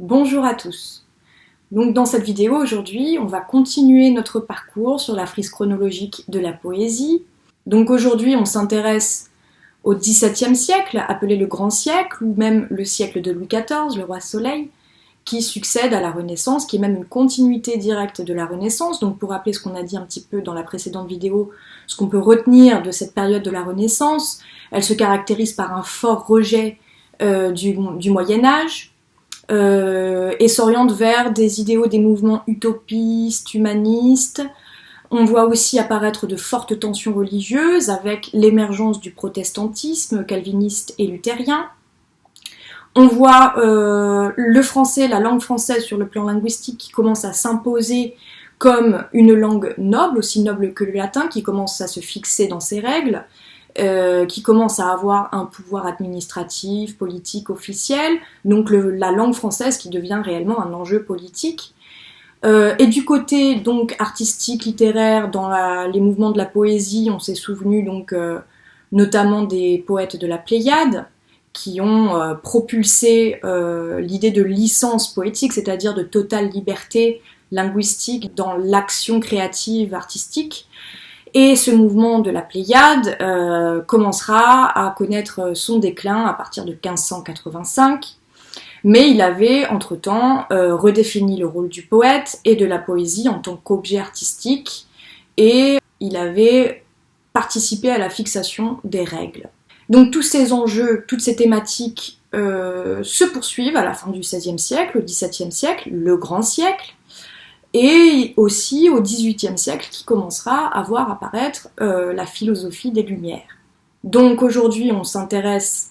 Bonjour à tous. Donc dans cette vidéo aujourd'hui, on va continuer notre parcours sur la frise chronologique de la poésie. Donc aujourd'hui, on s'intéresse au XVIIe siècle, appelé le Grand Siècle, ou même le siècle de Louis XIV, le roi Soleil, qui succède à la Renaissance, qui est même une continuité directe de la Renaissance. Donc pour rappeler ce qu'on a dit un petit peu dans la précédente vidéo, ce qu'on peut retenir de cette période de la Renaissance, elle se caractérise par un fort rejet du Moyen-Âge, et s'oriente vers des idéaux, des mouvements utopistes, humanistes. On voit aussi apparaître de fortes tensions religieuses avec l'émergence du protestantisme calviniste et luthérien. On voit le français, la langue française sur le plan linguistique qui commence à s'imposer comme une langue noble, aussi noble que le latin, qui commence à se fixer dans ses règles, qui commence à avoir un pouvoir administratif, politique, officiel, donc la langue française qui devient réellement un enjeu politique. Et du côté donc artistique, littéraire, dans les mouvements de la poésie, on s'est souvenu donc notamment des poètes de la Pléiade, qui ont propulsé l'idée de licence poétique, c'est-à-dire de totale liberté linguistique dans l'action créative artistique. Et ce mouvement de la Pléiade commencera à connaître son déclin à partir de 1585, mais il avait entre-temps redéfini le rôle du poète et de la poésie en tant qu'objet artistique, et il avait participé à la fixation des règles. Donc tous ces enjeux, toutes ces thématiques se poursuivent à la fin du XVIe siècle, au XVIIe siècle, le Grand Siècle, et aussi au XVIIIe siècle qui commencera à voir apparaître la philosophie des Lumières. Donc aujourd'hui on s'intéresse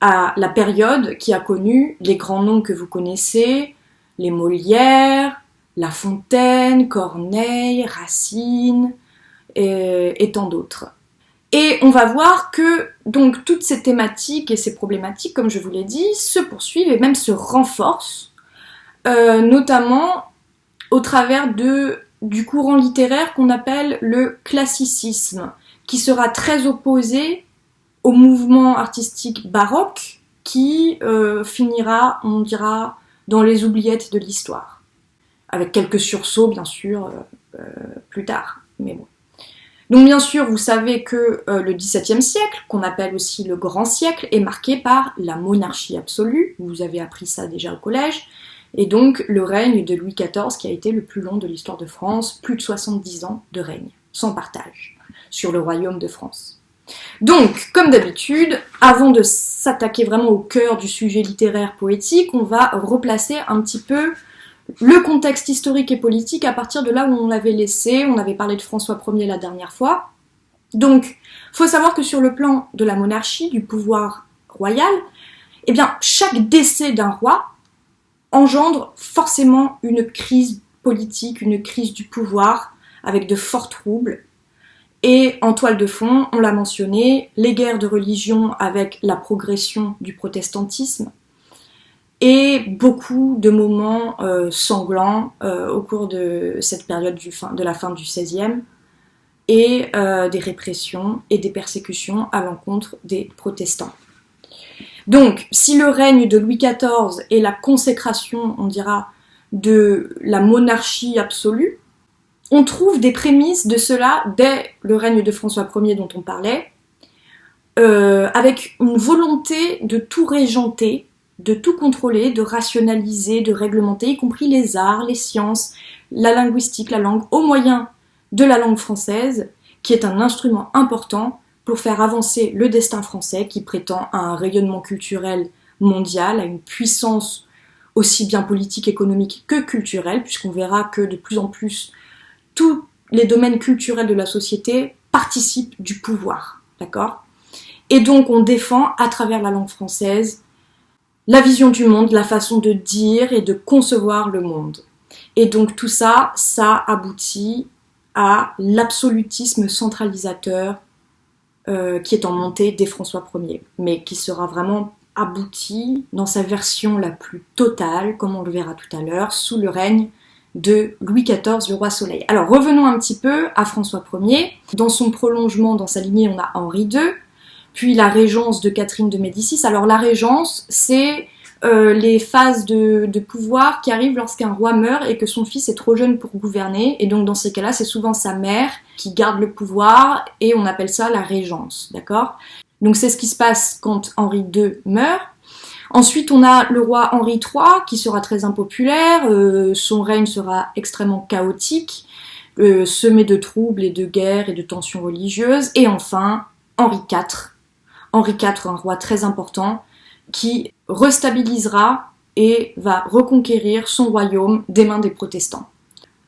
à la période qui a connu les grands noms que vous connaissez, les Molières, La Fontaine, Corneille, Racine et tant d'autres. Et on va voir que donc toutes ces thématiques et ces problématiques, comme je vous l'ai dit, se poursuivent et même se renforcent, notamment au travers du courant littéraire qu'on appelle le classicisme, qui sera très opposé au mouvement artistique baroque qui finira, on dira, dans les oubliettes de l'histoire. Avec quelques sursauts, bien sûr, plus tard, mais bon. Donc bien sûr, vous savez que le XVIIe siècle, qu'on appelle aussi le Grand Siècle, est marqué par la monarchie absolue, vous avez appris ça déjà au collège, et donc le règne de Louis XIV qui a été le plus long de l'histoire de France, plus de 70 ans de règne, sans partage, sur le royaume de France. Donc, comme d'habitude, avant de s'attaquer vraiment au cœur du sujet littéraire poétique, on va replacer un petit peu le contexte historique et politique à partir de là où on l'avait laissé. On avait parlé de François Ier la dernière fois. Donc, il faut savoir que sur le plan de la monarchie, du pouvoir royal, eh bien, chaque décès d'un roi engendre forcément une crise politique, une crise du pouvoir, avec de forts troubles. Et en toile de fond, on l'a mentionné, les guerres de religion avec la progression du protestantisme, et beaucoup de moments sanglants au cours de cette période de la fin du XVIe, et des répressions et des persécutions à l'encontre des protestants. Donc, si le règne de Louis XIV est la consécration, on dira, de la monarchie absolue, on trouve des prémices de cela dès le règne de François Ier dont on parlait, avec une volonté de tout régenter, de tout contrôler, de rationaliser, de réglementer, y compris les arts, les sciences, la linguistique, la langue, au moyen de la langue française, qui est un instrument important pour faire avancer le destin français qui prétend à un rayonnement culturel mondial, à une puissance aussi bien politique, économique que culturelle, puisqu'on verra que de plus en plus tous les domaines culturels de la société participent du pouvoir, d'accord ? Et donc on défend à travers la langue française la vision du monde, la façon de dire et de concevoir le monde. Et donc tout ça, ça aboutit à l'absolutisme centralisateur qui est en montée dès François Ier, mais qui sera vraiment abouti dans sa version la plus totale, comme on le verra tout à l'heure, sous le règne de Louis XIV, le roi Soleil. Alors revenons un petit peu à François Ier. Dans son prolongement, dans sa lignée, on a Henri II, puis la régence de Catherine de Médicis. Alors la régence, c'est les phases de pouvoir qui arrivent lorsqu'un roi meurt et que son fils est trop jeune pour gouverner. Et donc dans ces cas-là, c'est souvent sa mère qui garde le pouvoir et on appelle ça la régence, d'accord ? Donc c'est ce qui se passe quand Henri II meurt. Ensuite, on a le roi Henri III qui sera très impopulaire, son règne sera extrêmement chaotique, semé de troubles et de guerres et de tensions religieuses. Et enfin, Henri IV. Henri IV, un roi très important, qui restabilisera et va reconquérir son royaume des mains des protestants.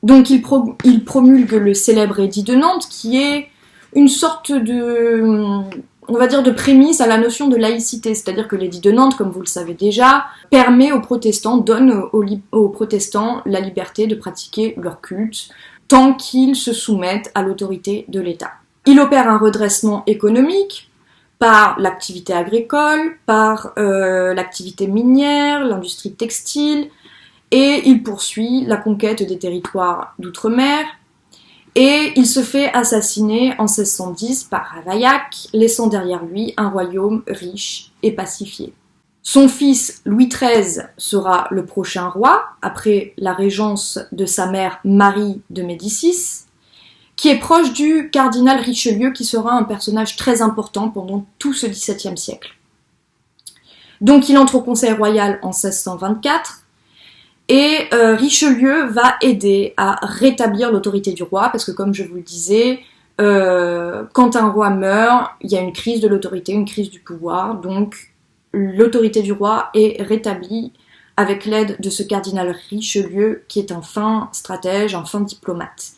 Donc il promulgue le célèbre édit de Nantes, qui est une sorte de prémisse à la notion de laïcité, c'est-à-dire que l'édit de Nantes, comme vous le savez déjà, permet aux protestants, donne aux protestants la liberté de pratiquer leur culte, tant qu'ils se soumettent à l'autorité de l'État. Il opère un redressement économique, par l'activité agricole, par l'activité minière, l'industrie textile, et il poursuit la conquête des territoires d'outre-mer, et il se fait assassiner en 1610 par Ravaillac, laissant derrière lui un royaume riche et pacifié. Son fils Louis XIII sera le prochain roi, après la régence de sa mère Marie de Médicis, qui est proche du cardinal Richelieu, qui sera un personnage très important pendant tout ce XVIIe siècle. Donc il entre au Conseil royal en 1624, et Richelieu va aider à rétablir l'autorité du roi, parce que comme je vous le disais, quand un roi meurt, il y a une crise de l'autorité, une crise du pouvoir, donc l'autorité du roi est rétablie avec l'aide de ce cardinal Richelieu, qui est un fin stratège, un fin diplomate.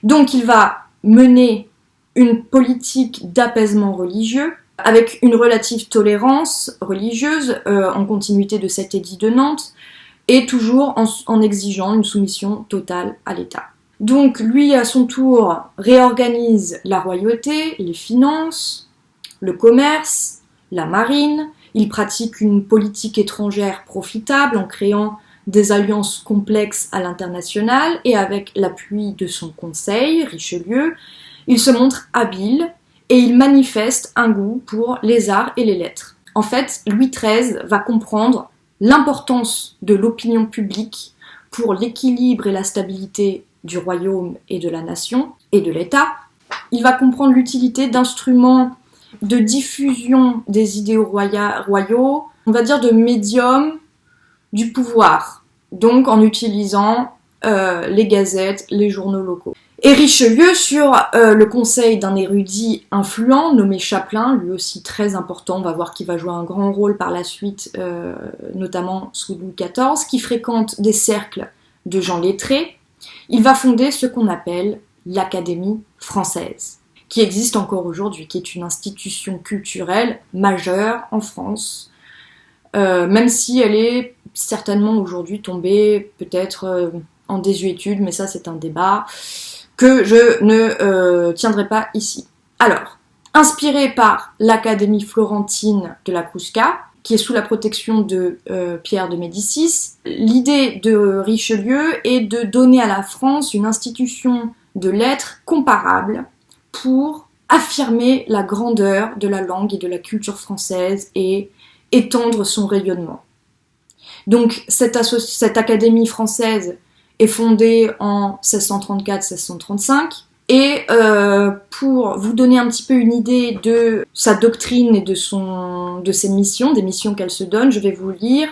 Donc il va mener une politique d'apaisement religieux avec une relative tolérance religieuse en continuité de cet édit de Nantes et toujours en exigeant une soumission totale à l'État. Donc lui à son tour réorganise la royauté, les finances, le commerce, la marine, il pratique une politique étrangère profitable en créant des alliances complexes à l'international et avec l'appui de son conseil, Richelieu, il se montre habile et il manifeste un goût pour les arts et les lettres. En fait, Louis XIII va comprendre l'importance de l'opinion publique pour l'équilibre et la stabilité du royaume et de la nation et de l'État. Il va comprendre l'utilité d'instruments de diffusion des idéaux royaux, on va dire de médiums du pouvoir, donc en utilisant les gazettes, les journaux locaux. Et Richelieu, sur le conseil d'un érudit influent nommé Chapelain, lui aussi très important, on va voir qu'il va jouer un grand rôle par la suite, notamment sous Louis XIV, qui fréquente des cercles de gens lettrés, il va fonder ce qu'on appelle l'Académie française, qui existe encore aujourd'hui, qui est une institution culturelle majeure en France, même si elle est certainement aujourd'hui tombée peut-être en désuétude, mais ça c'est un débat que je ne tiendrai pas ici. Alors, inspiré par l'Académie florentine de la Crusca, qui est sous la protection de Pierre de Médicis, l'idée de Richelieu est de donner à la France une institution de lettres comparable pour affirmer la grandeur de la langue et de la culture française et étendre son rayonnement. Donc cette académie française est fondée en 1634-1635 et pour vous donner un petit peu une idée de sa doctrine et de ses missions, des missions qu'elle se donne, je vais vous lire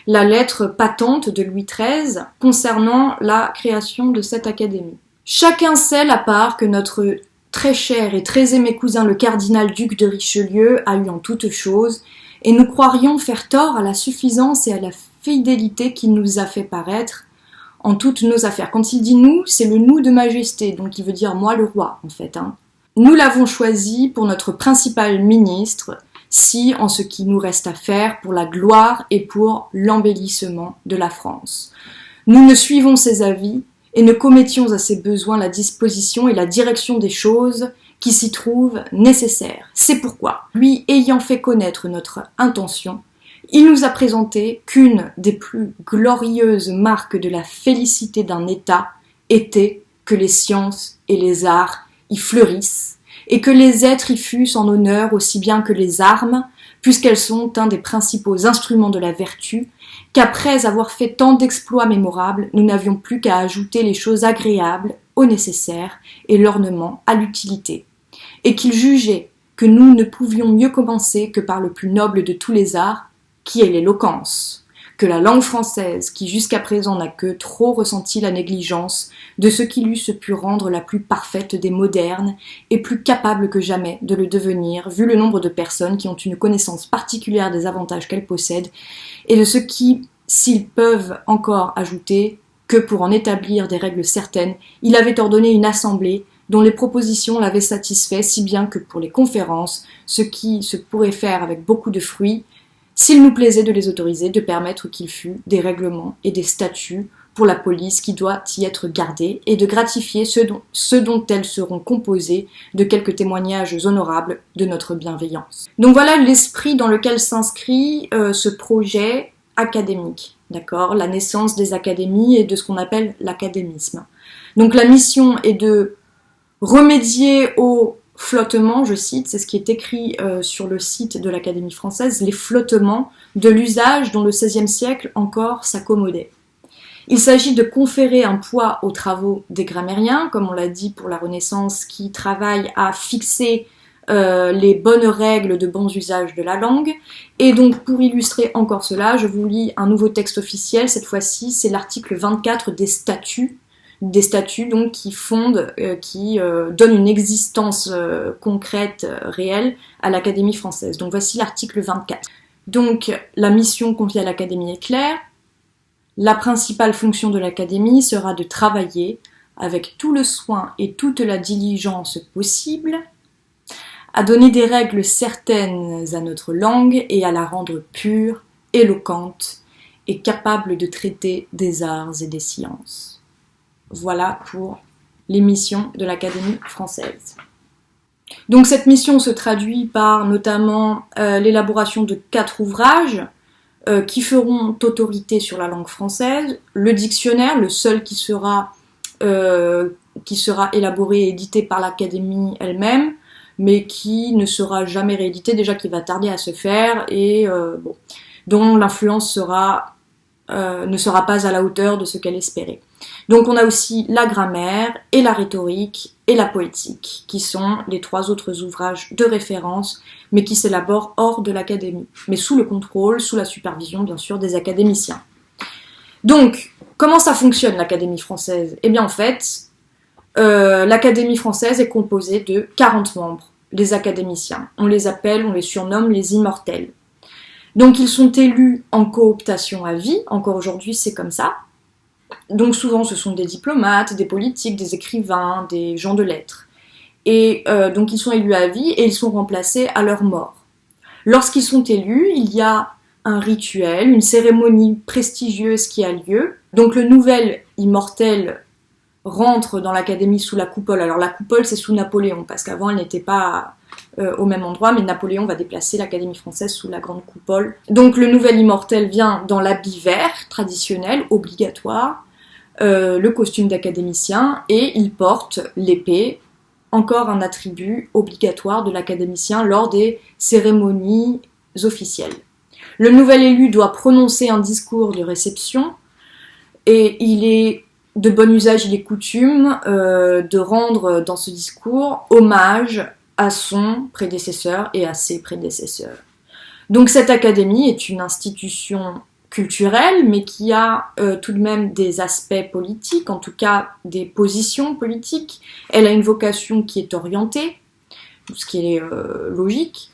la lettre patente de Louis XIII concernant la création de cette académie. Chacun sait la part que notre très cher et très aimé cousin le cardinal-duc de Richelieu a eu en toutes choses, et nous croirions faire tort à la suffisance et à la fidélité qu'il nous a fait paraître en toutes nos affaires. Quand il dit nous, c'est le nous de majesté, donc il veut dire moi le roi en fait. Nous l'avons choisi pour notre principal ministre, si en ce qui nous reste à faire pour la gloire et pour l'embellissement de la France. Nous ne suivons ses avis et ne commettions à ses besoins la disposition et la direction des choses qui s'y trouvent nécessaires. C'est pourquoi, lui ayant fait connaître notre intention, il nous a présenté qu'une des plus glorieuses marques de la félicité d'un État était que les sciences et les arts y fleurissent, et que les êtres y fussent en honneur aussi bien que les armes, puisqu'elles sont un des principaux instruments de la vertu, qu'après avoir fait tant d'exploits mémorables, nous n'avions plus qu'à ajouter les choses agréables au nécessaire et l'ornement à l'utilité, et qu'il jugeait que nous ne pouvions mieux commencer que par le plus noble de tous les arts, qui est l'éloquence, que la langue française, qui jusqu'à présent n'a que trop ressenti la négligence de ce qui lui se pu rendre la plus parfaite des modernes, est plus capable que jamais de le devenir, vu le nombre de personnes qui ont une connaissance particulière des avantages qu'elle possède, et de ce qui, s'ils peuvent encore ajouter, que pour en établir des règles certaines, il avait ordonné une assemblée dont les propositions l'avaient satisfait si bien que pour les conférences, ce qui se pourrait faire avec beaucoup de fruit, s'il nous plaisait de les autoriser, de permettre qu'il fût des règlements et des statuts pour la police qui doit y être gardée et de gratifier ceux dont elles seront composées de quelques témoignages honorables de notre bienveillance. Donc voilà l'esprit dans lequel s'inscrit ce projet académique, d'accord, la naissance des académies et de ce qu'on appelle l'académisme. Donc la mission est de remédier au flottement, je cite, c'est ce qui est écrit sur le site de l'Académie française, les flottements de l'usage dont le XVIe siècle encore s'accommodait. Il s'agit de conférer un poids aux travaux des grammairiens, comme on l'a dit pour la Renaissance, qui travaillent à fixer les bonnes règles de bons usages de la langue. Et donc pour illustrer encore cela, je vous lis un nouveau texte officiel, cette fois-ci c'est l'article 24 des statuts donc qui fondent, qui donnent une existence concrète, réelle à l'Académie française. Donc voici l'article 24. Donc la mission confiée à l'Académie est claire. La principale fonction de l'Académie sera de travailler avec tout le soin et toute la diligence possible à donner des règles certaines à notre langue et à la rendre pure, éloquente et capable de traiter des arts et des sciences. Voilà pour les missions de l'Académie française. Donc cette mission se traduit par notamment l'élaboration de 4 ouvrages qui feront autorité sur la langue française, le dictionnaire, le seul qui sera élaboré et édité par l'Académie elle-même, mais qui ne sera jamais réédité, déjà qu'il va tarder à se faire, et dont l'influence ne sera pas à la hauteur de ce qu'elle espérait. Donc on a aussi la grammaire et la rhétorique et la poétique, qui sont les 3 autres ouvrages de référence, mais qui s'élaborent hors de l'académie, mais sous le contrôle, sous la supervision bien sûr des académiciens. Donc, comment ça fonctionne l'Académie française ? Eh bien en fait, l'Académie française est composée de 40 membres, les académiciens. On les surnomme les immortels. Donc ils sont élus en cooptation à vie, encore aujourd'hui c'est comme ça. Donc souvent ce sont des diplomates, des politiques, des écrivains, des gens de lettres. Et donc ils sont élus à vie et ils sont remplacés à leur mort. Lorsqu'ils sont élus, il y a un rituel, une cérémonie prestigieuse qui a lieu. Donc le nouvel immortel rentre dans l'académie sous la coupole. Alors la coupole c'est sous Napoléon, parce qu'avant elle n'était pas au même endroit, mais Napoléon va déplacer l'Académie française sous la grande coupole. Donc le nouvel immortel vient dans l'habit vert traditionnel, obligatoire, le costume d'académicien, et il porte l'épée, encore un attribut obligatoire de l'académicien lors des cérémonies officielles. Le nouvel élu doit prononcer un discours de réception, et il est de bon usage, il est coutume de rendre dans ce discours hommage à son prédécesseur et à ses prédécesseurs. Donc cette académie est une institution culturelle, mais qui a tout de même des aspects politiques, en tout cas des positions politiques. Elle a une vocation qui est orientée, ce qui est logique,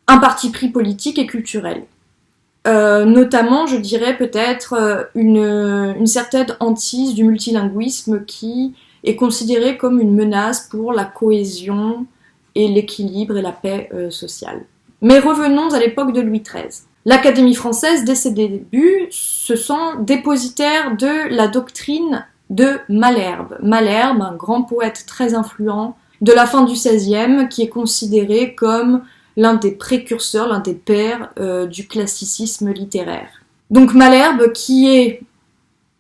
un parti pris politique et culturel. Notamment, je dirais peut-être une certaine hantise du multilinguisme qui est considérée comme une menace pour la cohésion et l'équilibre et la paix sociale. Mais revenons à l'époque de Louis XIII. L'Académie française, dès ses débuts, se sent dépositaire de la doctrine de Malherbe. Malherbe, un grand poète très influent de la fin du XVIe, qui est considéré comme l'un des précurseurs, l'un des pères du classicisme littéraire. Donc Malherbe, qui est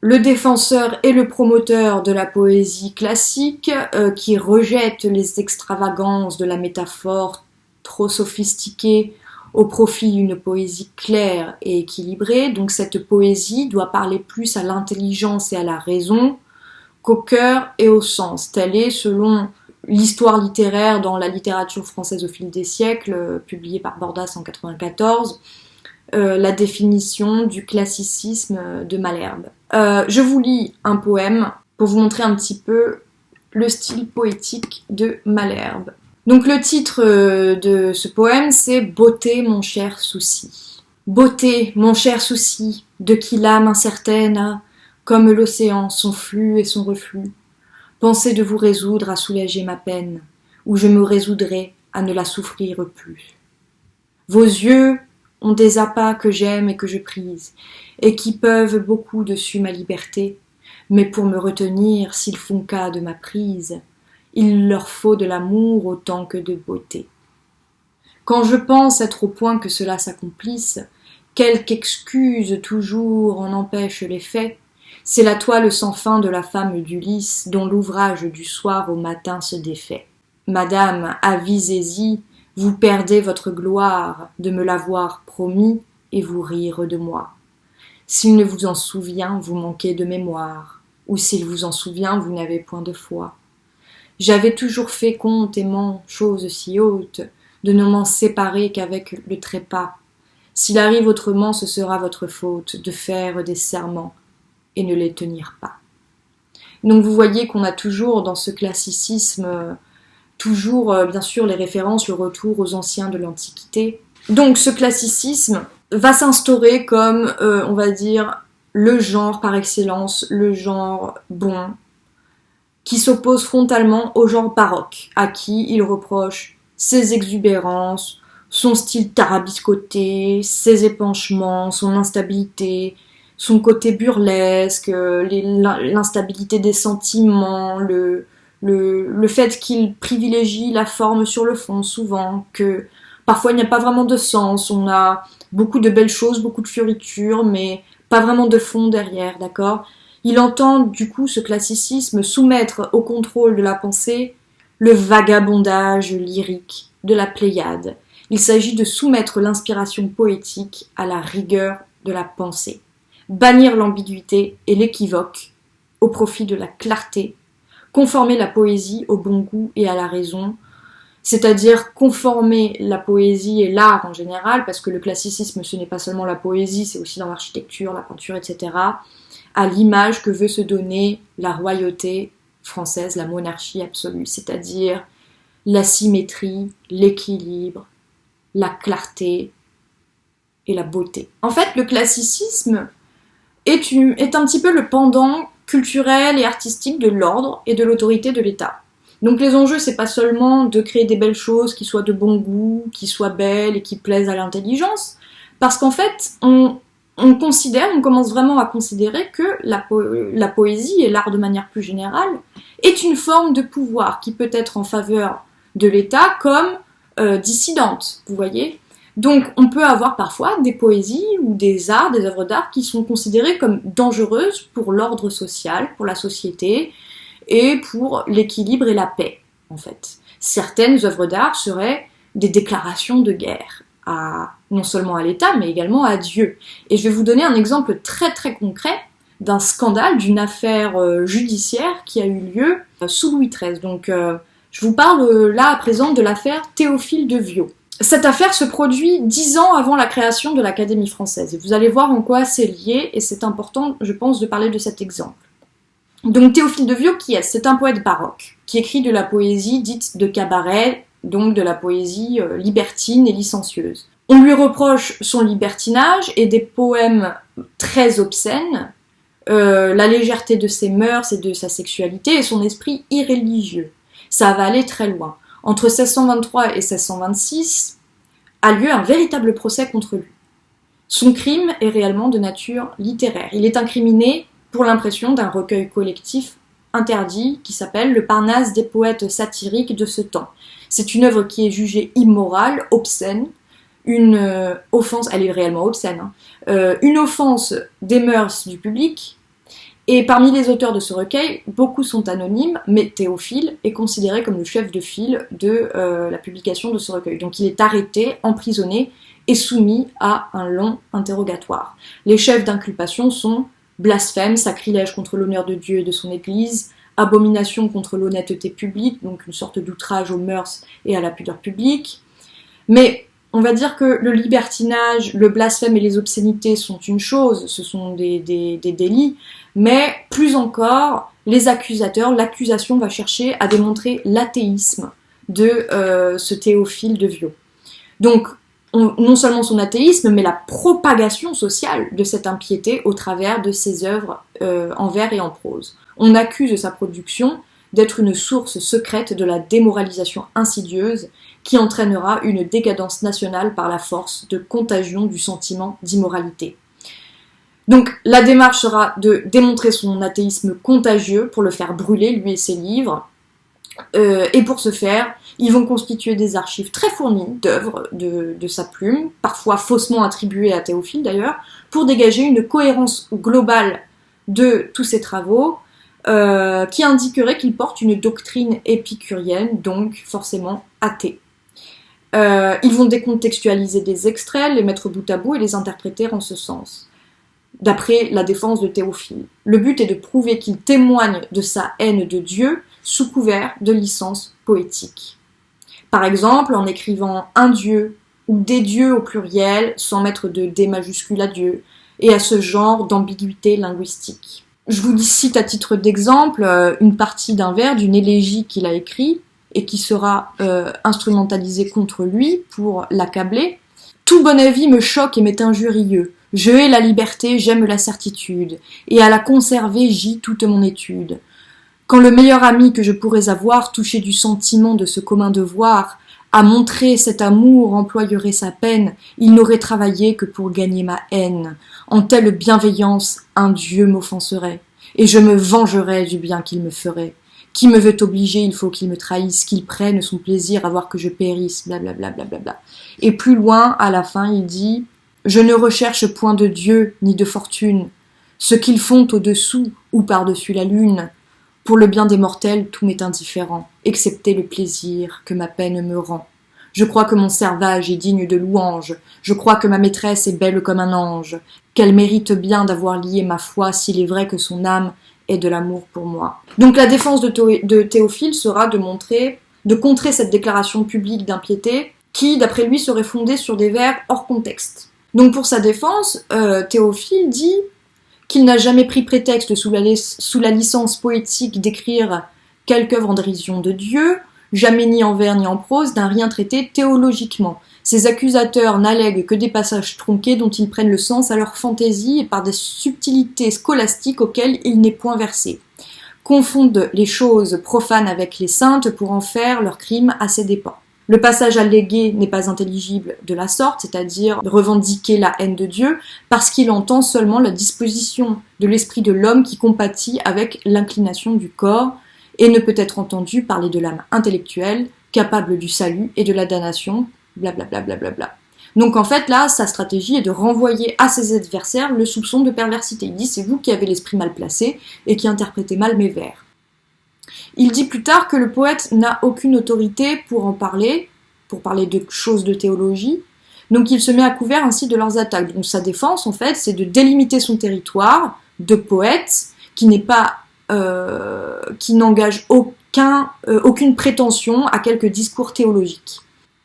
le défenseur et le promoteur de la poésie classique, qui rejette les extravagances de la métaphore trop sophistiquée au profit d'une poésie claire et équilibrée. Donc cette poésie doit parler plus à l'intelligence et à la raison qu'au cœur et au sens. Telle est, selon l'histoire littéraire dans la littérature française au fil des siècles, publiée par Bordas en 1994, la définition du classicisme de Malherbe. Je vous lis un poème pour vous montrer un petit peu le style poétique de Malherbe. Donc le titre de ce poème, c'est « Beauté, mon cher souci ». Beauté, mon cher souci, de qui l'âme incertaine a, comme l'océan, son flux et son reflux. Pensez de vous résoudre à soulager ma peine, ou je me résoudrai à ne la souffrir plus. Vos yeux ont des appâts que j'aime et que je prise, et qui peuvent beaucoup dessus ma liberté, mais pour me retenir, s'ils font cas de ma prise, il leur faut de l'amour autant que de beauté. Quand je pense être au point que cela s'accomplisse, quelque excuse toujours en empêche les faits, c'est la toile sans fin de la femme d'Ulysse, dont l'ouvrage du soir au matin se défait. Madame, avisez-y, vous perdez votre gloire de me l'avoir promis et vous rire de moi. S'il ne vous en souvient, vous manquez de mémoire, ou s'il vous en souvient, vous n'avez point de foi. J'avais toujours fait compte, aimant, chose si haute, de ne m'en séparer qu'avec le trépas. S'il arrive autrement, ce sera votre faute de faire des serments et ne les tenir pas. Donc vous voyez qu'on a toujours dans ce classicisme, bien sûr les références, le retour aux anciens de l'Antiquité. Donc ce classicisme va s'instaurer comme, on va dire, le genre par excellence, le genre bon, qui s'oppose frontalement au genre baroque, à qui il reproche ses exubérances, son style tarabiscoté, ses épanchements, son instabilité, son côté burlesque, l'instabilité des sentiments, le fait qu'il privilégie la forme sur le fond souvent, que parfois il n'y a pas vraiment de sens, on a beaucoup de belles choses, beaucoup de fioritures, mais pas vraiment de fond derrière, d'accord ? Il entend du coup ce classicisme soumettre au contrôle de la pensée le vagabondage lyrique de la Pléiade. Il s'agit de soumettre l'inspiration poétique à la rigueur de la pensée. Bannir l'ambiguïté et l'équivoque au profit de la clarté, conformer la poésie au bon goût et à la raison, c'est-à-dire conformer la poésie et l'art en général, parce que le classicisme ce n'est pas seulement la poésie, c'est aussi dans l'architecture, la peinture, etc., à l'image que veut se donner la royauté française, la monarchie absolue, c'est-à-dire la symétrie, l'équilibre, la clarté et la beauté. En fait, le classicisme est un petit peu le pendant culturel et artistique de l'ordre et de l'autorité de l'État. Donc les enjeux, c'est pas seulement de créer des belles choses qui soient de bon goût, qui soient belles et qui plaisent à l'intelligence, parce qu'en fait, on commence vraiment à considérer que la poésie et l'art de manière plus générale est une forme de pouvoir qui peut être en faveur de l'État comme dissidente, vous voyez ? Donc on peut avoir parfois des poésies ou des arts, des œuvres d'art qui sont considérées comme dangereuses pour l'ordre social, pour la société et pour l'équilibre et la paix, en fait. Certaines œuvres d'art seraient des déclarations de guerre, non seulement à l'État, mais également à Dieu. Et je vais vous donner un exemple très très concret d'un scandale, d'une affaire judiciaire qui a eu lieu sous Louis XIII. Donc je vous parle là à présent de l'affaire Théophile de Viau. Cette affaire se produit 10 ans avant la création de l'Académie française. Et vous allez voir en quoi c'est lié, et c'est important, je pense, de parler de cet exemple. Donc Théophile de Viau, qui est ? C'est un poète baroque, qui écrit de la poésie dite de cabaret, donc de la poésie libertine et licencieuse. On lui reproche son libertinage et des poèmes très obscènes, la légèreté de ses mœurs et de sa sexualité et son esprit irréligieux. Ça va aller très loin. Entre 1623 et 1626 a lieu un véritable procès contre lui. Son crime est réellement de nature littéraire. Il est incriminé pour l'impression d'un recueil collectif interdit qui s'appelle Le Parnasse des poètes satiriques de ce temps. C'est une œuvre qui est jugée immorale, obscène, une offense, elle est réellement obscène, une offense des mœurs du public. Et parmi les auteurs de ce recueil, beaucoup sont anonymes, mais Théophile est considéré comme le chef de file de la publication de ce recueil. Donc il est arrêté, emprisonné est soumis à un long interrogatoire. Les chefs d'inculpation sont blasphème, sacrilège contre l'honneur de Dieu et de son Église, abomination contre l'honnêteté publique, donc une sorte d'outrage aux mœurs et à la pudeur publique. Mais on va dire que le libertinage, le blasphème et les obscénités sont une chose, ce sont des délits, mais plus encore, les accusateurs, l'accusation va chercher à démontrer l'athéisme de ce Théophile de Viau. Donc, non seulement son athéisme, mais la propagation sociale de cette impiété au travers de ses œuvres en vers et en prose. On accuse sa production d'être une source secrète de la démoralisation insidieuse qui entraînera une décadence nationale par la force de contagion du sentiment d'immoralité. Donc la démarche sera de démontrer son athéisme contagieux pour le faire brûler, lui et ses livres, et pour ce faire, ils vont constituer des archives très fournies d'œuvres de sa plume, parfois faussement attribuées à Théophile d'ailleurs, pour dégager une cohérence globale de tous ses travaux, qui indiquerait qu'il porte une doctrine épicurienne, donc forcément athée. Ils vont décontextualiser des extraits, les mettre bout à bout et les interpréter en ce sens, d'après la défense de Théophile. Le but est de prouver qu'il témoigne de sa haine de Dieu sous couvert de licence poétique. Par exemple, en écrivant un dieu ou des dieux au pluriel, sans mettre de D majuscule à Dieu, et à ce genre d'ambiguïté linguistique. Je vous cite à titre d'exemple une partie d'un vers d'une élégie qu'il a écrit et qui sera instrumentalisée contre lui pour l'accabler. « Tout bon avis me choque et m'est injurieux. Je hais la liberté, j'aime la certitude, et à la conserver j'y toute mon étude. Quand le meilleur ami que je pourrais avoir, touché du sentiment de ce commun devoir, à montrer cet amour employerait sa peine, il n'aurait travaillé que pour gagner ma haine. En telle bienveillance, un Dieu m'offenserait, et je me vengerais du bien qu'il me ferait. Qui me veut obliger, il faut qu'il me trahisse, qu'il prenne son plaisir à voir que je périsse, blablabla. Bla. Et plus loin, à la fin, il dit « Je ne recherche point de Dieu ni de fortune, ce qu'ils font au-dessous ou par-dessus la lune. Pour le bien des mortels, tout m'est indifférent, excepté le plaisir que ma peine me rend. Je crois que mon servage est digne de louange, je crois que ma maîtresse est belle comme un ange, qu'elle mérite bien d'avoir lié ma foi s'il est vrai que son âme est de l'amour pour moi. » Donc la défense de Théophile sera de contrer cette déclaration publique d'impiété qui, d'après lui, serait fondée sur des vers hors contexte. Donc pour sa défense, Théophile dit qu'il n'a jamais pris prétexte sous la licence poétique d'écrire quelque œuvre en dérision de Dieu, jamais ni en vers ni en prose, d'un rien traité théologiquement. Ses accusateurs n'allèguent que des passages tronqués dont ils prennent le sens à leur fantaisie et par des subtilités scolastiques auxquelles il n'est point versé. Confondent les choses profanes avec les saintes pour en faire leur crime à ses dépens. Le passage allégué n'est pas intelligible de la sorte, c'est-à-dire de revendiquer la haine de Dieu, parce qu'il entend seulement la disposition de l'esprit de l'homme qui compatit avec l'inclination du corps, et ne peut être entendu parler de l'âme intellectuelle, capable du salut et de la damnation, blablabla. Donc en fait là, sa stratégie est de renvoyer à ses adversaires le soupçon de perversité. Il dit c'est vous qui avez l'esprit mal placé et qui interprétez mal mes vers. Il dit plus tard que le poète n'a aucune autorité pour parler de choses de théologie, donc il se met à couvert ainsi de leurs attaques. Donc sa défense en fait c'est de délimiter son territoire de poète qui n'engage aucune prétention à quelque discours théologique.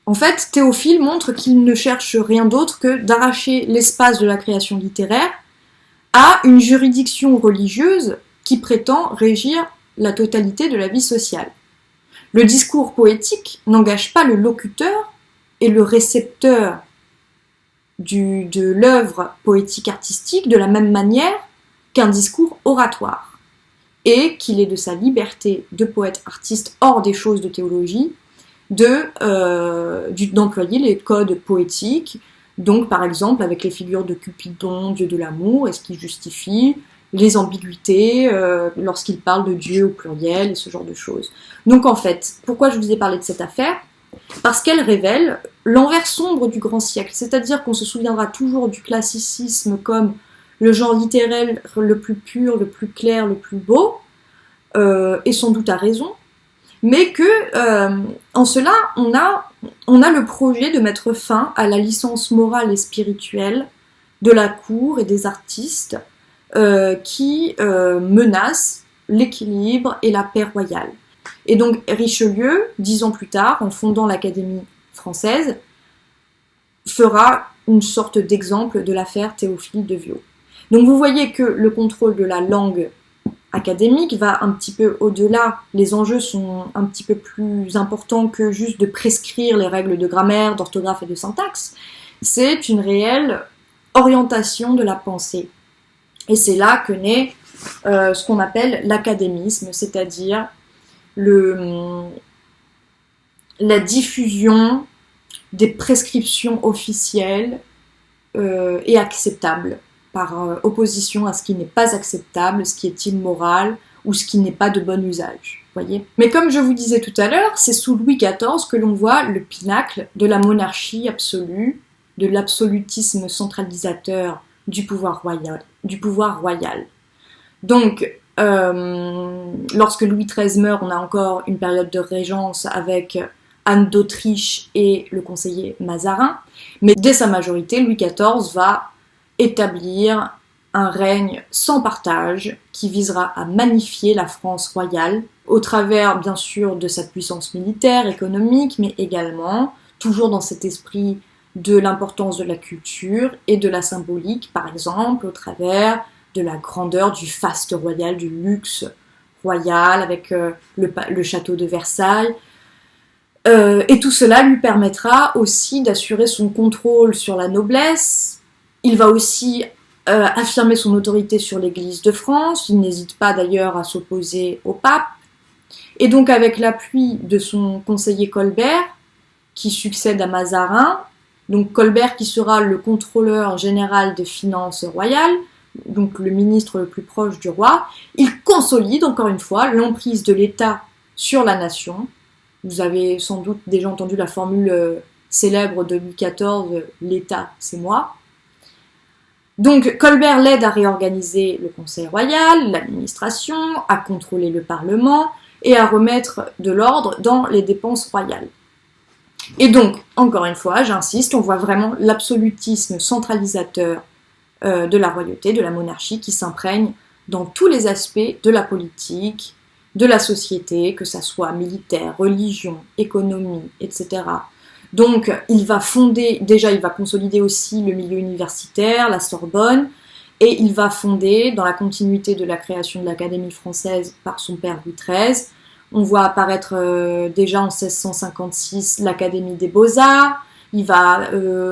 En fait, Théophile montre qu'il ne cherche rien d'autre que d'arracher l'espace de la création littéraire à une juridiction religieuse qui prétend régir la totalité de la vie sociale. Le discours poétique n'engage pas le locuteur et le récepteur de l'œuvre poétique artistique de la même manière qu'un discours oratoire, et qu'il est de sa liberté de poète artiste hors des choses de théologie d'employer les codes poétiques, donc par exemple avec les figures de Cupidon, dieu de l'amour, et ce qui justifie les ambiguïtés lorsqu'il parle de Dieu au pluriel et ce genre de choses. Donc en fait, pourquoi je vous ai parlé de cette affaire ? Parce qu'elle révèle l'envers sombre du grand siècle, c'est-à-dire qu'on se souviendra toujours du classicisme comme le genre littéraire le plus pur, le plus clair, le plus beau, et sans doute à raison, mais que en cela, on a le projet de mettre fin à la licence morale et spirituelle de la cour et des artistes qui menacent l'équilibre et la paix royale. Et donc Richelieu, 10 ans plus tard, en fondant l'Académie française, fera une sorte d'exemple de l'affaire Théophile de Viau. Donc vous voyez que le contrôle de la langue académique va un petit peu au-delà, les enjeux sont un petit peu plus importants que juste de prescrire les règles de grammaire, d'orthographe et de syntaxe. C'est une réelle orientation de la pensée. Et c'est là que naît ce qu'on appelle l'académisme, c'est-à-dire la diffusion des prescriptions officielles et acceptables, par opposition à ce qui n'est pas acceptable, ce qui est immoral ou ce qui n'est pas de bon usage. Voyez. Mais comme je vous disais tout à l'heure, c'est sous Louis XIV que l'on voit le pinacle de la monarchie absolue, de l'absolutisme centralisateur du pouvoir royal. Donc, lorsque Louis XIII meurt, on a encore une période de régence avec Anne d'Autriche et le conseiller Mazarin, mais dès sa majorité, Louis XIV va établir un règne sans partage qui visera à magnifier la France royale au travers bien sûr de sa puissance militaire, économique, mais également toujours dans cet esprit de l'importance de la culture et de la symbolique, par exemple au travers de la grandeur du faste royal, du luxe royal avec le château de Versailles. Et tout cela lui permettra aussi d'assurer son contrôle sur la noblesse. Il va aussi affirmer son autorité sur l'Église de France. Il n'hésite pas d'ailleurs à s'opposer au pape. Et donc avec l'appui de son conseiller Colbert, qui succède à Mazarin, donc Colbert qui sera le contrôleur général des finances royales, donc le ministre le plus proche du roi, il consolide encore une fois l'emprise de l'État sur la nation. Vous avez sans doute déjà entendu la formule célèbre de Louis XIV, l'État c'est moi. Donc Colbert l'aide à réorganiser le Conseil royal, l'administration, à contrôler le Parlement et à remettre de l'ordre dans les dépenses royales. Et donc, encore une fois, j'insiste, on voit vraiment l'absolutisme centralisateur de la royauté, de la monarchie qui s'imprègne dans tous les aspects de la politique, de la société, que ça soit militaire, religion, économie, etc. Donc, il va consolider aussi le milieu universitaire, la Sorbonne, et il va fonder, dans la continuité de la création de l'Académie française par son père Louis XIII, on voit apparaître déjà en 1656 l'Académie des Beaux-Arts, il va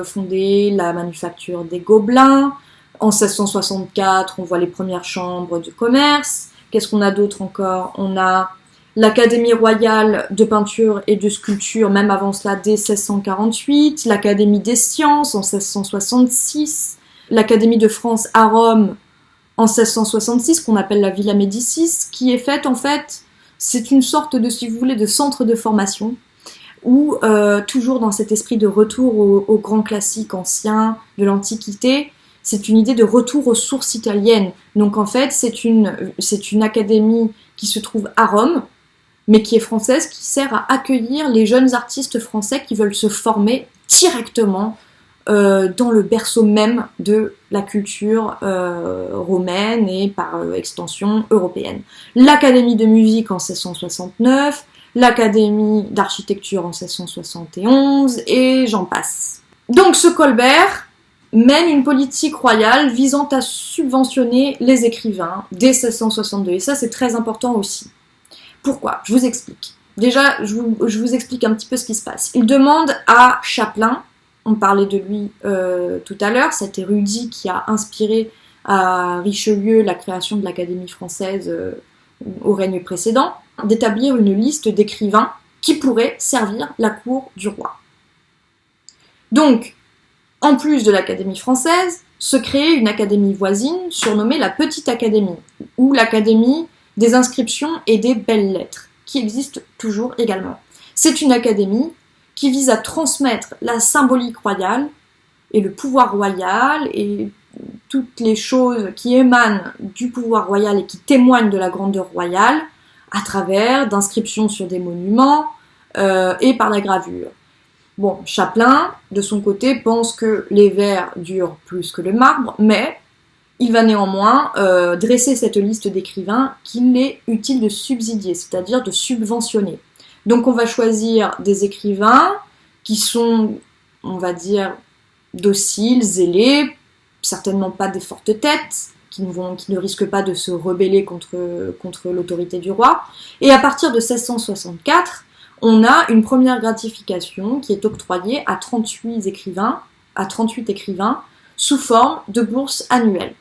fonder la manufacture des Gobelins, en 1664 on voit les premières chambres de commerce. Qu'est-ce qu'on a d'autre encore? On a l'Académie royale de peinture et de sculpture, même avant cela, dès 1648, l'Académie des sciences en 1666, l'Académie de France à Rome en 1666, qu'on appelle la Villa Médicis, qui est faite en fait, c'est une sorte de, si vous voulez, de centre de formation, où toujours dans cet esprit de retour aux grands classiques anciens de l'Antiquité, c'est une idée de retour aux sources italiennes. Donc en fait, c'est une académie qui se trouve à Rome, mais qui est française, qui sert à accueillir les jeunes artistes français qui veulent se former directement dans le berceau même de la culture romaine et par extension européenne. L'Académie de musique en 1669, l'Académie d'architecture en 1671, et j'en passe. Donc ce Colbert mène une politique royale visant à subventionner les écrivains dès 1662, et ça c'est très important aussi. Pourquoi? Je vous explique. Déjà, je vous explique un petit peu ce qui se passe. Il demande à Chapelain, on parlait de lui tout à l'heure, cet érudit qui a inspiré à Richelieu la création de l'Académie française au règne précédent, d'établir une liste d'écrivains qui pourraient servir la cour du roi. Donc, en plus de l'Académie française, se crée une académie voisine surnommée la Petite Académie, ou l'Académie des inscriptions et des belles-lettres, qui existe toujours également. C'est une académie qui vise à transmettre la symbolique royale et le pouvoir royal et toutes les choses qui émanent du pouvoir royal et qui témoignent de la grandeur royale à travers d'inscriptions sur des monuments et par la gravure. Bon, Chaplin, de son côté, pense que les vers durent plus que le marbre, mais il va néanmoins dresser cette liste d'écrivains qu'il est utile de subsidier, c'est-à-dire de subventionner. Donc on va choisir des écrivains qui sont, on va dire, dociles, zélés, certainement pas des fortes têtes, qui ne risquent pas de se rebeller contre l'autorité du roi. Et à partir de 1664, on a une première gratification qui est octroyée à 38 écrivains sous forme de bourse annuelle.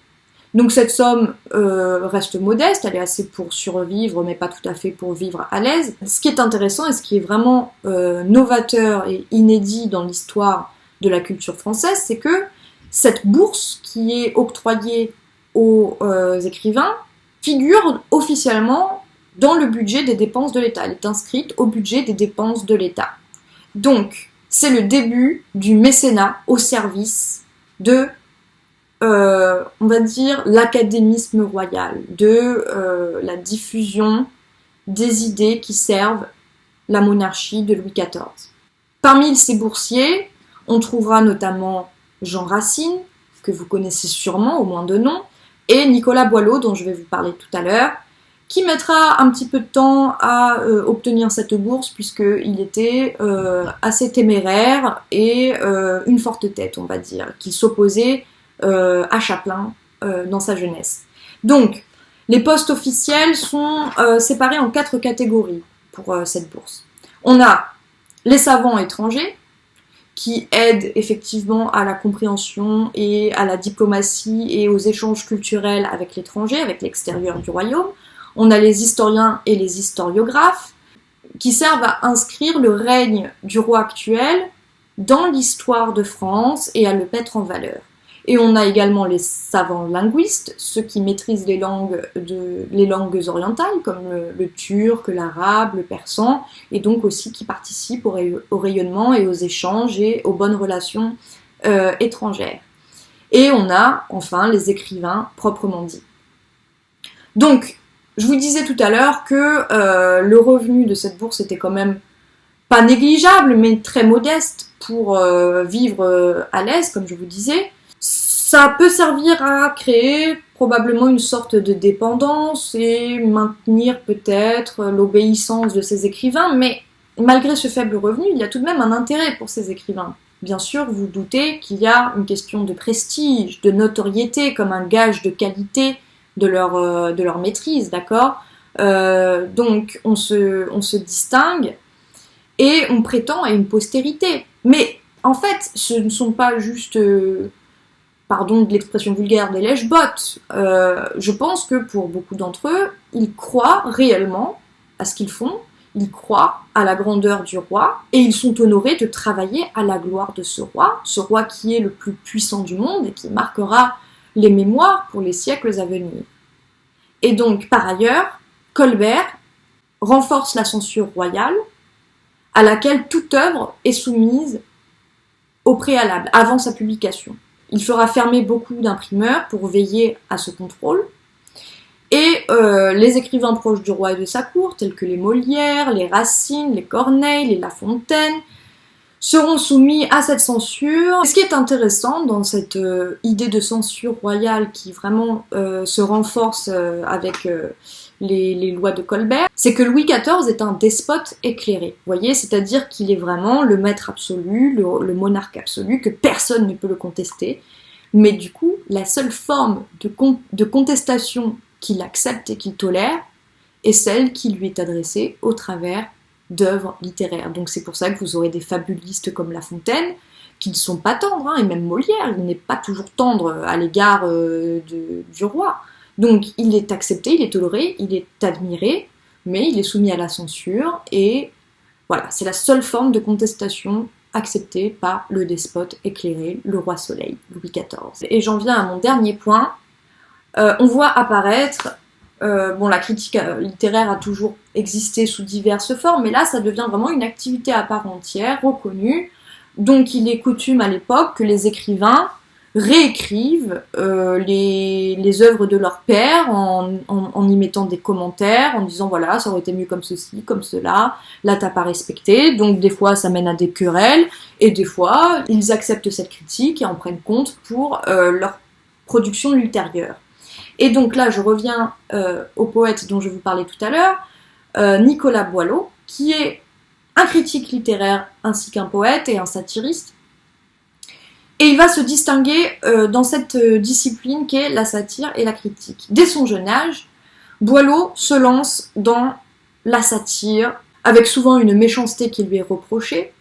Donc cette somme reste modeste, elle est assez pour survivre, mais pas tout à fait pour vivre à l'aise. Ce qui est intéressant et ce qui est vraiment novateur et inédit dans l'histoire de la culture française, c'est que cette bourse qui est octroyée aux écrivains figure officiellement dans le budget des dépenses de l'État. Elle est inscrite au budget des dépenses de l'État. Donc, c'est le début du mécénat au service de, on va dire, l'académisme royal, de la diffusion des idées qui servent la monarchie de Louis XIV. Parmi ces boursiers, on trouvera notamment Jean Racine, que vous connaissez sûrement, au moins de nom, et Nicolas Boileau, dont je vais vous parler tout à l'heure, qui mettra un petit peu de temps à obtenir cette bourse, puisqu'il était assez téméraire et une forte tête, on va dire, qui s'opposait à Chaplin dans sa jeunesse. Donc, les postes officiels sont séparés en 4 catégories pour cette bourse. On a les savants étrangers, qui aident effectivement à la compréhension et à la diplomatie et aux échanges culturels avec l'étranger, avec l'extérieur du royaume. On a les historiens et les historiographes, qui servent à inscrire le règne du roi actuel dans l'histoire de France et à le mettre en valeur. Et on a également les savants linguistes, ceux qui maîtrisent les langues orientales, comme le turc, l'arabe, le persan, et donc aussi qui participent au rayonnement et aux échanges et aux bonnes relations étrangères. Et on a enfin les écrivains proprement dits. Donc, je vous disais tout à l'heure que le revenu de cette bourse était quand même pas négligeable, mais très modeste pour vivre à l'aise, comme je vous disais. Ça peut servir à créer probablement une sorte de dépendance et maintenir peut-être l'obéissance de ces écrivains, mais malgré ce faible revenu, il y a tout de même un intérêt pour ces écrivains. Bien sûr, vous doutez qu'il y a une question de prestige, de notoriété, comme un gage de qualité de leur maîtrise, d'accord ? Donc on se distingue et on prétend à une postérité. Mais en fait, ce ne sont pas juste... pardon de l'expression vulgaire, des lèche-bottes. Je pense que pour beaucoup d'entre eux, ils croient réellement à ce qu'ils font, ils croient à la grandeur du roi, et ils sont honorés de travailler à la gloire de ce roi qui est le plus puissant du monde et qui marquera les mémoires pour les siècles à venir. Et donc, par ailleurs, Colbert renforce la censure royale, à laquelle toute œuvre est soumise au préalable, avant sa publication. Il fera fermer beaucoup d'imprimeurs pour veiller à ce contrôle. Et les écrivains proches du roi et de sa cour, tels que les Molières, les Racine, les Corneille, les La Fontaine, seront soumis à cette censure. Et ce qui est intéressant dans cette idée de censure royale qui vraiment se renforce avec les lois de Colbert, c'est que Louis XIV est un despote éclairé. Vous voyez, c'est-à-dire qu'il est vraiment le maître absolu, le monarque absolu, que personne ne peut le contester. Mais du coup, la seule forme de contestation qu'il accepte et qu'il tolère est celle qui lui est adressée au travers d'œuvres littéraires. Donc c'est pour ça que vous aurez des fabulistes comme La Fontaine, qui ne sont pas tendres, hein, et même Molière, il n'est pas toujours tendre à l'égard du roi. Donc il est accepté, il est toléré, il est admiré, mais il est soumis à la censure, et voilà, c'est la seule forme de contestation acceptée par le despote éclairé, le roi soleil, Louis XIV. Et j'en viens à mon dernier point. On voit apparaître, la critique littéraire a toujours existé sous diverses formes, mais là ça devient vraiment une activité à part entière, reconnue. Donc il est coutume à l'époque que les écrivains réécrivent les œuvres de leur père en y mettant des commentaires, en disant voilà, ça aurait été mieux comme ceci, comme cela, là t'as pas respecté, donc des fois ça mène à des querelles, et des fois ils acceptent cette critique et en prennent compte pour leur production ultérieure. Et donc là je reviens au poète dont je vous parlais tout à l'heure, Nicolas Boileau, qui est un critique littéraire ainsi qu'un poète et un satiriste. Et il va se distinguer dans cette discipline qu'est la satire et la critique. Dès son jeune âge, Boileau se lance dans la satire, avec souvent une méchanceté qui lui est reprochée.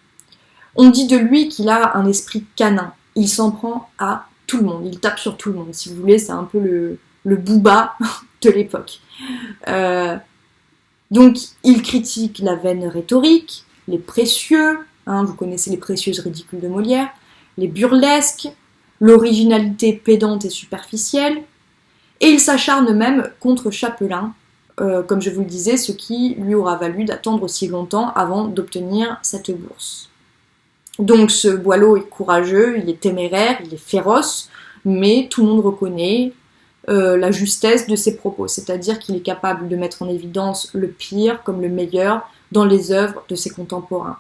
On dit de lui qu'il a un esprit canin. Il s'en prend à tout le monde, il tape sur tout le monde. Si vous voulez, c'est un peu le Booba de l'époque. Donc, il critique la vaine rhétorique, les précieux, vous connaissez les précieuses ridicules de Molière, les burlesques, l'originalité pédante et superficielle, et il s'acharne même contre Chapelain, comme je vous le disais, ce qui lui aura valu d'attendre si longtemps avant d'obtenir cette bourse. Donc ce Boileau est courageux, il est téméraire, il est féroce, mais tout le monde reconnaît la justesse de ses propos, c'est-à-dire qu'il est capable de mettre en évidence le pire comme le meilleur dans les œuvres de ses contemporains.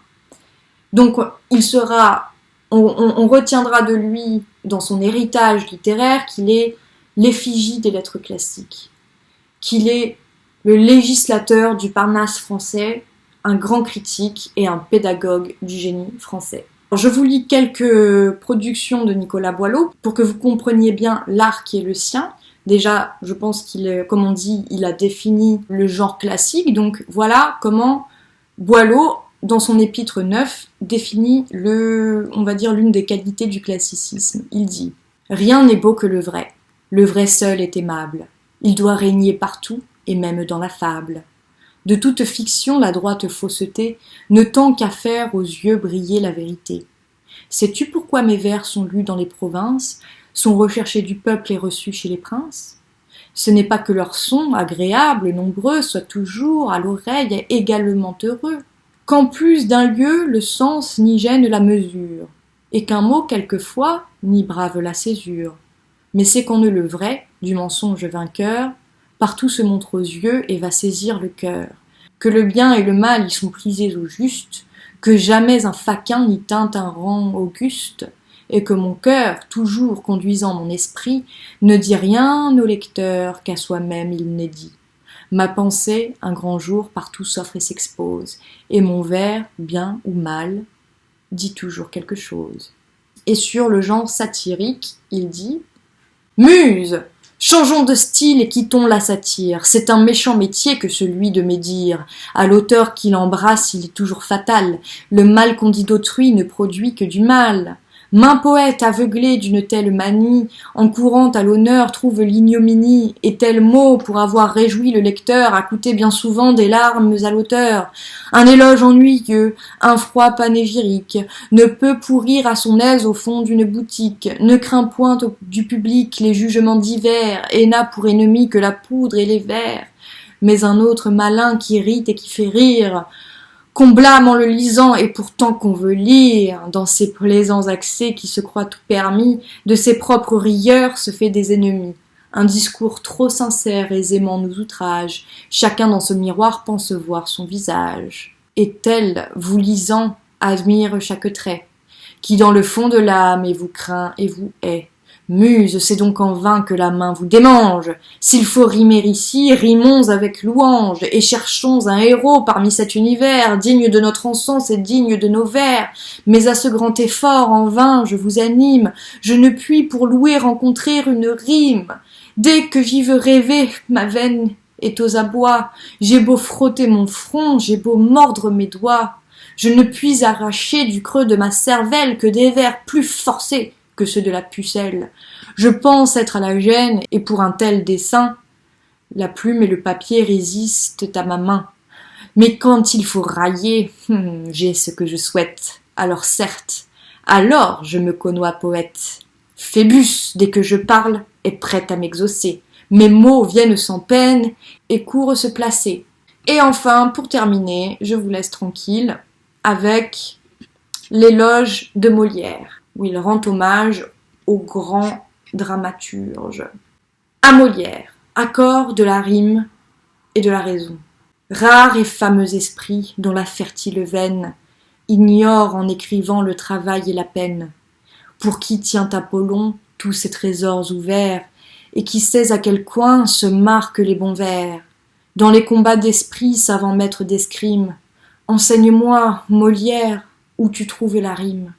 Donc on retiendra de lui, dans son héritage littéraire, qu'il est l'effigie des lettres classiques, qu'il est le législateur du Parnasse français, un grand critique et un pédagogue du génie français. Je vous lis quelques productions de Nicolas Boileau pour que vous compreniez bien l'art qui est le sien. Déjà, je pense comme on dit, il a défini le genre classique, donc voilà comment Boileau, dans son épître 9, définit on va dire, l'une des qualités du classicisme. Il dit « Rien n'est beau que le vrai seul est aimable. Il doit régner partout, et même dans la fable. De toute fiction, la droite fausseté ne tend qu'à faire aux yeux briller la vérité. Sais-tu pourquoi mes vers sont lus dans les provinces, sont recherchés du peuple et reçus chez les princes ? Ce n'est pas que leur son, agréable, nombreux, soit toujours à l'oreille également heureux, qu'en plus d'un lieu le sens n'y gêne la mesure, et qu'un mot quelquefois n'y brave la césure. Mais c'est qu'on ne le vrai, du mensonge vainqueur, partout se montre aux yeux et va saisir le cœur, que le bien et le mal y sont prisés au juste, que jamais un faquin n'y tint un rang auguste, et que mon cœur, toujours conduisant mon esprit, ne dit rien au lecteur qu'à soi-même il n'est dit. Ma pensée, un grand jour, partout s'offre et s'expose, et mon vers, bien ou mal, dit toujours quelque chose. Et sur le genre satirique, il dit « Muse ! Changeons de style et quittons la satire. C'est un méchant métier que celui de médire. À l'auteur qui l'embrasse, il est toujours fatal. Le mal qu'on dit d'autrui ne produit que du mal. Maint poète aveuglé d'une telle manie, en courant à l'honneur trouve l'ignominie, et tel mot, pour avoir réjoui le lecteur, a coûté bien souvent des larmes à l'auteur. Un éloge ennuyeux, un froid panégyrique, ne peut pourrir à son aise au fond d'une boutique, ne craint point du public les jugements divers, et n'a pour ennemi que la poudre et les vers. Mais un autre malin qui irrite et qui fait rire, qu'on blâme en le lisant et pourtant qu'on veut lire, dans ses plaisants accès qui se croient tout permis, de ses propres rieurs se fait des ennemis. Un discours trop sincère aisément nous outrage, chacun dans ce miroir pense voir son visage. Et tel, vous lisant, admire chaque trait, qui dans le fond de l'âme et vous craint et vous hait. Muse, c'est donc en vain que la main vous démange. S'il faut rimer ici, rimons avec louange, et cherchons un héros parmi cet univers, digne de notre encens et digne de nos vers. Mais à ce grand effort, en vain, je vous anime, je ne puis pour louer rencontrer une rime. Dès que j'y veux rêver, ma veine est aux abois. J'ai beau frotter mon front, j'ai beau mordre mes doigts. Je ne puis arracher du creux de ma cervelle que des vers plus forcés que ceux de la pucelle. Je pense être à la gêne, et pour un tel dessein, la plume et le papier résistent à ma main. Mais quand il faut railler, j'ai ce que je souhaite. Alors certes, alors je me connois poète. Phébus, dès que je parle, est prêt à m'exaucer. Mes mots viennent sans peine et courent se placer. Et enfin, pour terminer, je vous laisse tranquille avec l'éloge de Molière, où il rend hommage aux grands dramaturges. À Molière, accord de la rime et de la raison. Rare et fameux esprit dont la fertile veine ignore en écrivant le travail et la peine, pour qui tient Apollon tous ses trésors ouverts, et qui sait à quel coin se marquent les bons vers. Dans les combats d'esprit, savant maître d'escrime, enseigne-moi, Molière, où tu trouves la rime.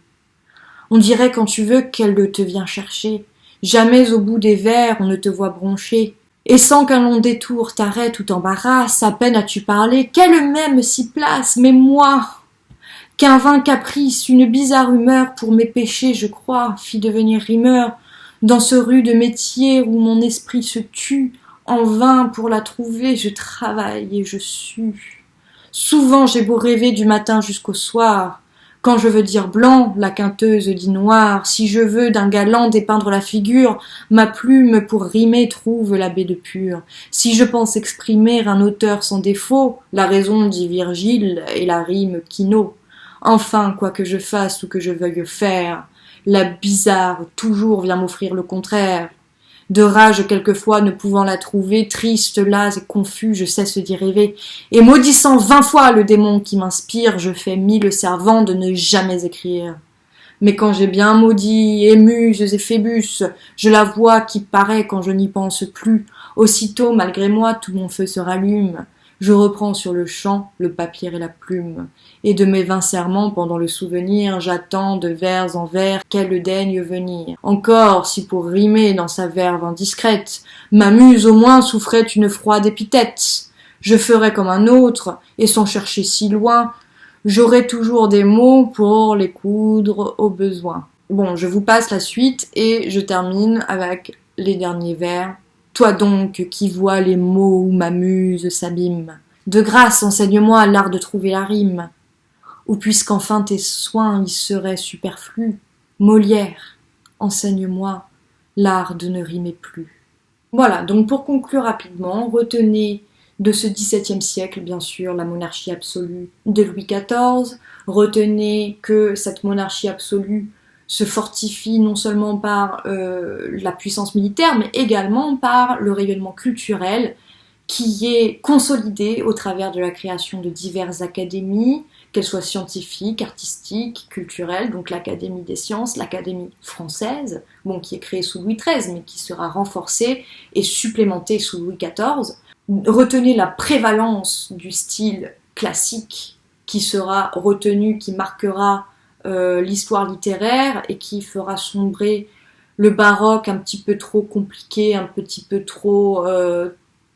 On dirait quand tu veux qu'elle te vient chercher, jamais au bout des vers on ne te voit broncher, et sans qu'un long détour t'arrête ou t'embarrasse, à peine as-tu parlé, qu'elle même s'y place, mais moi, qu'un vain caprice, une bizarre humeur pour mes péchés, je crois, fit devenir rimeur, dans ce rude métier où mon esprit se tue, en vain pour la trouver, je travaille et je sue. Souvent j'ai beau rêver du matin jusqu'au soir, quand je veux dire blanc, la quinteuse dit noir, si je veux d'un galant dépeindre la figure, ma plume pour rimer trouve la baie de pur. Si je pense exprimer un auteur sans défaut, la raison dit Virgile et la rime Quinault. Enfin, quoi que je fasse ou que je veuille faire, la bizarre toujours vient m'offrir le contraire. De rage quelquefois ne pouvant la trouver, triste, las et confus, je cesse d'y rêver, et maudissant 20 fois le démon qui m'inspire, je fais 1000 servants de ne jamais écrire. Mais quand j'ai bien maudit, et Muse et Phébus, je la vois qui paraît quand je n'y pense plus, aussitôt malgré moi tout mon feu se rallume. Je reprends sur le champ le papier et la plume, et de mes vains serments pendant le souvenir, j'attends de vers en vers qu'elle daigne venir. Encore, si pour rimer dans sa verve indiscrète, ma muse au moins souffrait une froide épithète, je ferais comme un autre, et sans chercher si loin, j'aurais toujours des mots pour les coudre au besoin. Bon, je vous passe la suite, et je termine avec les derniers vers. Toi donc qui vois les mots où ma muse s'abîme, de grâce enseigne-moi l'art de trouver la rime, ou puisqu'enfin tes soins y seraient superflus, Molière, enseigne-moi l'art de ne rimer plus. Voilà, donc pour conclure rapidement, retenez de ce XVIIe siècle, bien sûr, la monarchie absolue de Louis XIV, retenez que cette monarchie absolue se fortifie non seulement par la puissance militaire, mais également par le rayonnement culturel qui est consolidé au travers de la création de diverses académies, qu'elles soient scientifiques, artistiques, culturelles, donc l'Académie des sciences, l'Académie française, bon, qui est créée sous Louis XIII, mais qui sera renforcée et supplémentée sous Louis XIV. Retenez la prévalence du style classique qui sera retenu, qui marquera l'histoire littéraire et qui fera sombrer le baroque un petit peu trop compliqué, un petit peu trop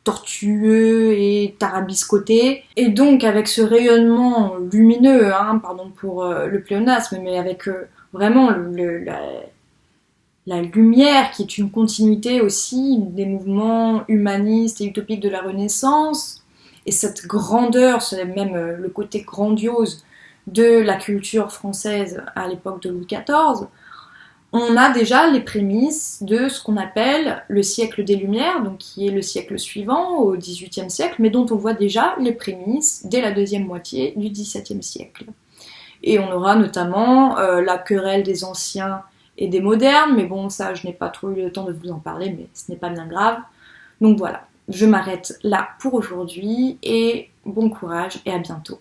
tortueux et tarabiscoté. Et donc avec ce rayonnement lumineux, pardon pour le pléonasme, mais avec vraiment la lumière qui est une continuité aussi des mouvements humanistes et utopiques de la Renaissance, et cette grandeur, c'est même le côté grandiose de la culture française à l'époque de Louis XIV, on a déjà les prémices de ce qu'on appelle le siècle des Lumières, donc qui est le siècle suivant, au XVIIIe siècle, mais dont on voit déjà les prémices dès la deuxième moitié du XVIIe siècle. Et on aura notamment la querelle des anciens et des modernes, mais bon, ça, je n'ai pas trop eu le temps de vous en parler, mais ce n'est pas bien grave. Donc voilà, je m'arrête là pour aujourd'hui, et bon courage, et à bientôt.